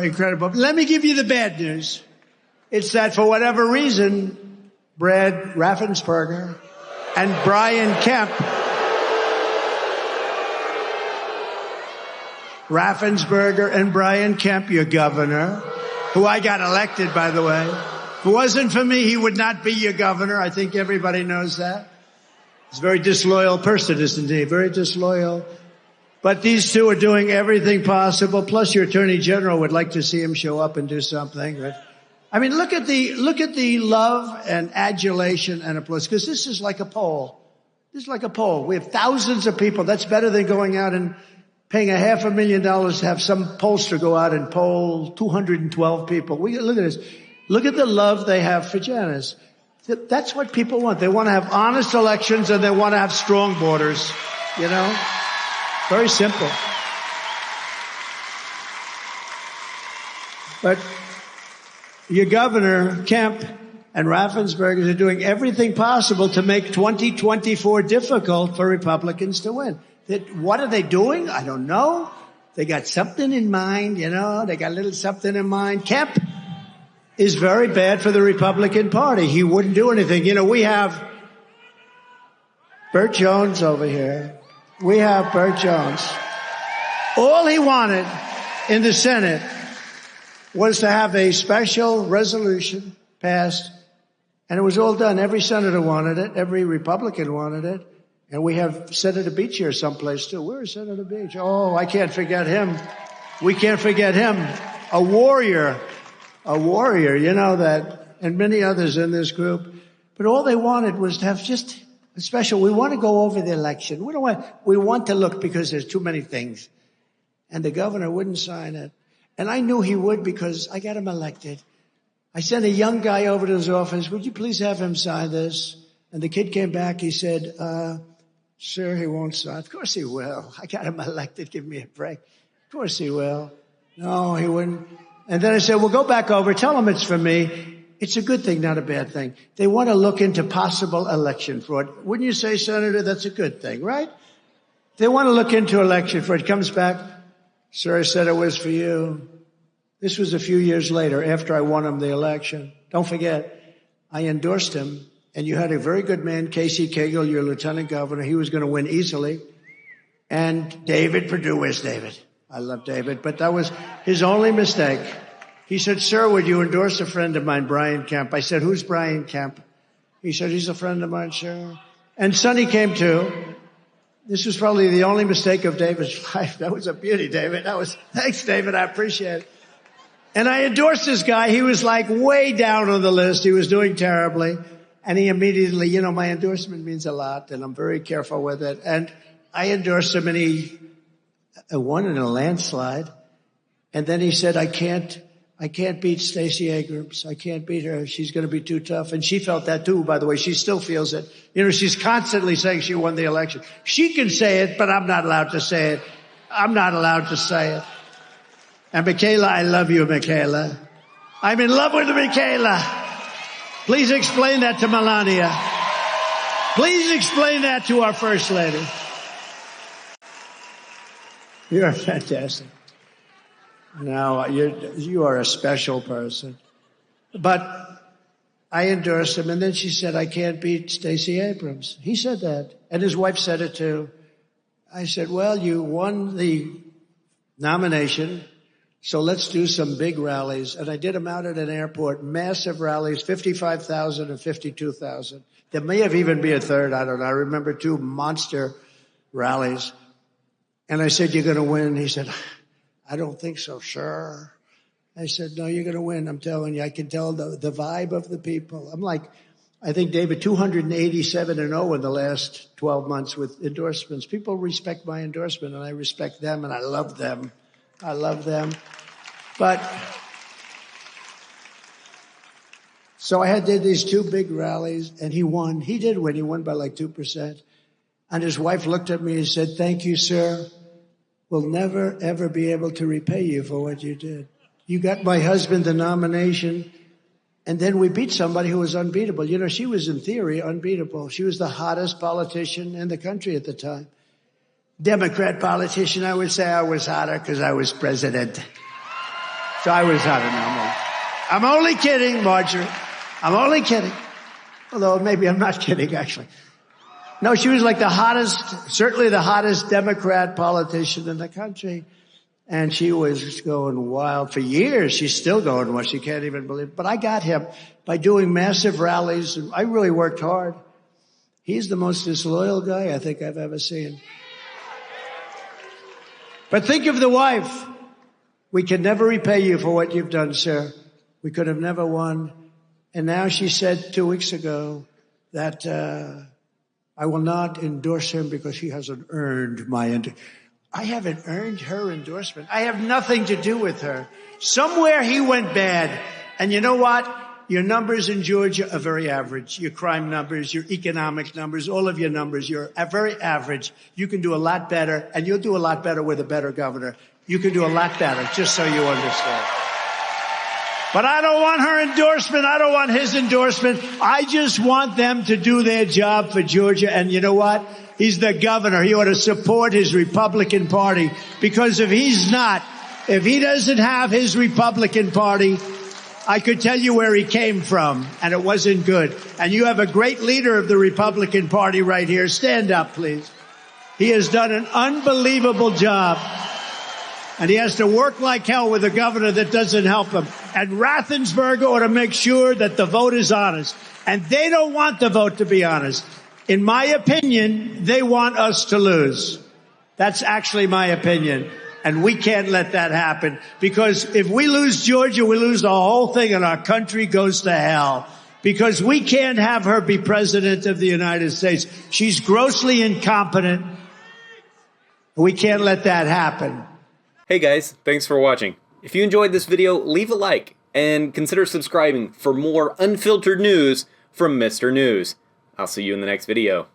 incredible. Let me give you the bad news. It's that for whatever reason, Brad Raffensperger and Brian Kemp, your governor, who I got elected, by the way. If it wasn't for me, he would not be your governor. I think everybody knows that. He's a very disloyal person, isn't he? Very disloyal. But these two are doing everything possible. Plus, your attorney general would like to see him show up and do something. Right? I mean, look at the love and adulation and applause, because this is like a poll. This is like a poll. We have thousands of people. That's better than going out and paying $500,000 to have some pollster go out and poll 212 people. Look at this. Look at the love they have for Janice. That's what people want. They want to have honest elections and they want to have strong borders. You know? Very simple. But your governor, Kemp, and Raffensperger are doing everything possible to make 2024 difficult for Republicans to win. What are they doing? I don't know. They got something in mind, you know. They got a little something in mind. Kemp is very bad for the Republican Party. He wouldn't do anything. You know, we have Burt Jones over here. We have Burt Jones. All he wanted in the Senate was to have a special resolution passed, and it was all done. Every senator wanted it. Every Republican wanted it. And we have Senator Beach here someplace, too. Where is Senator Beach? Oh, I can't forget him. We can't forget him. A warrior, you know that, and many others in this group. But all they wanted was to have just a special. We want to go over the election. We want to look because there's too many things. And the governor wouldn't sign it. And I knew he would because I got him elected. I sent a young guy over to his office. Would you please have him sign this? And the kid came back. He said, sir, he won't sign. Of course he will. I got him elected. Give me a break. Of course he will. No, he wouldn't. And then I said, well, go back over. Tell him it's for me. It's a good thing, not a bad thing. They want to look into possible election fraud. Wouldn't you say, Senator, that's a good thing, right? They want to look into election fraud. Comes back. Sir, I said it was for you. This was a few years later after I won him the election. Don't forget, I endorsed him. And you had a very good man, Casey Cagle, your lieutenant governor. He was going to win easily. And David Perdue, where's David? I love David, but that was his only mistake. He said, sir, would you endorse a friend of mine, Brian Kemp? I said, who's Brian Kemp? He said, he's a friend of mine, sir. And Sonny came too. This was probably the only mistake of David's life. That was a beauty, David. Thanks, David. I appreciate it. And I endorsed this guy. He was like way down on the list. He was doing terribly. And he immediately, you know, my endorsement means a lot, and I'm very careful with it. And I endorsed him, and he won in a landslide. And then he said, I can't beat Stacey Abrams. I can't beat her. She's going to be too tough. And she felt that too, by the way. She still feels it. You know, she's constantly saying she won the election. She can say it, but I'm not allowed to say it. I'm not allowed to say it. And Michaela, I love you, Michaela. I'm in love with Michaela. Please explain that to Melania. Please explain that to our First Lady. You're fantastic. Now, you are a special person. But I endorsed him, and then she said, I can't beat Stacey Abrams. He said that, and his wife said it too. I said, well, you won the nomination, so let's do some big rallies. And I did them out at an airport, massive rallies, 55,000 and 52,000. There may have even been a third, I don't know. I remember 2 monster rallies. And I said, you're going to win. He said, I don't think so, sir. I said, no, you're going to win. I'm telling you, I can tell the vibe of the people. I'm like, I think, David, 287-0 in the last 12 months with endorsements. People respect my endorsement, and I respect them, and I love them. I love them. But so I did these 2 big rallies, and he won. He did win. He won by like 2%. And his wife looked at me and said, thank you, sir. We'll never, ever be able to repay you for what you did. You got my husband the nomination, and then we beat somebody who was unbeatable. You know, she was, in theory, unbeatable. She was the hottest politician in the country at the time. Democrat politician, I would say I was hotter because I was president. So I was out of number. I'm only kidding, Marjorie. I'm only kidding. Although maybe I'm not kidding, actually. No, she was like the hottest, certainly the hottest Democrat politician in the country. And she was going wild for years. She's still going wild. She can't even believe it. But I got him by doing massive rallies. And I really worked hard. He's the most disloyal guy I think I've ever seen. But think of the wife. We can never repay you for what you've done, sir. We could have never won. And now she said 2 weeks ago that I will not endorse him because he hasn't earned my endorsement. I haven't earned her endorsement. I have nothing to do with her. Somewhere he went bad. And you know what? Your numbers in Georgia are very average. Your crime numbers, your economic numbers, all of your numbers, you're very average. You can do a lot better, and you'll do a lot better with a better governor. You can do a lot better, just so you understand. But I don't want her endorsement. I don't want his endorsement. I just want them to do their job for Georgia. And you know what? He's the governor. He ought to support his Republican Party, because if he doesn't have his Republican Party, I could tell you where he came from, and it wasn't good. And you have a great leader of the Republican Party right here. Stand up, please. He has done an unbelievable job. And he has to work like hell with a governor that doesn't help him. And Raffensperger ought to make sure that the vote is honest. And they don't want the vote to be honest. In my opinion, they want us to lose. That's actually my opinion. And we can't let that happen. Because if we lose Georgia, we lose the whole thing and our country goes to hell. Because we can't have her be president of the United States. She's grossly incompetent. We can't let that happen. Hey guys, thanks for watching. If you enjoyed this video, leave a like and consider subscribing for more unfiltered news from Mr. News. I'll see you in the next video.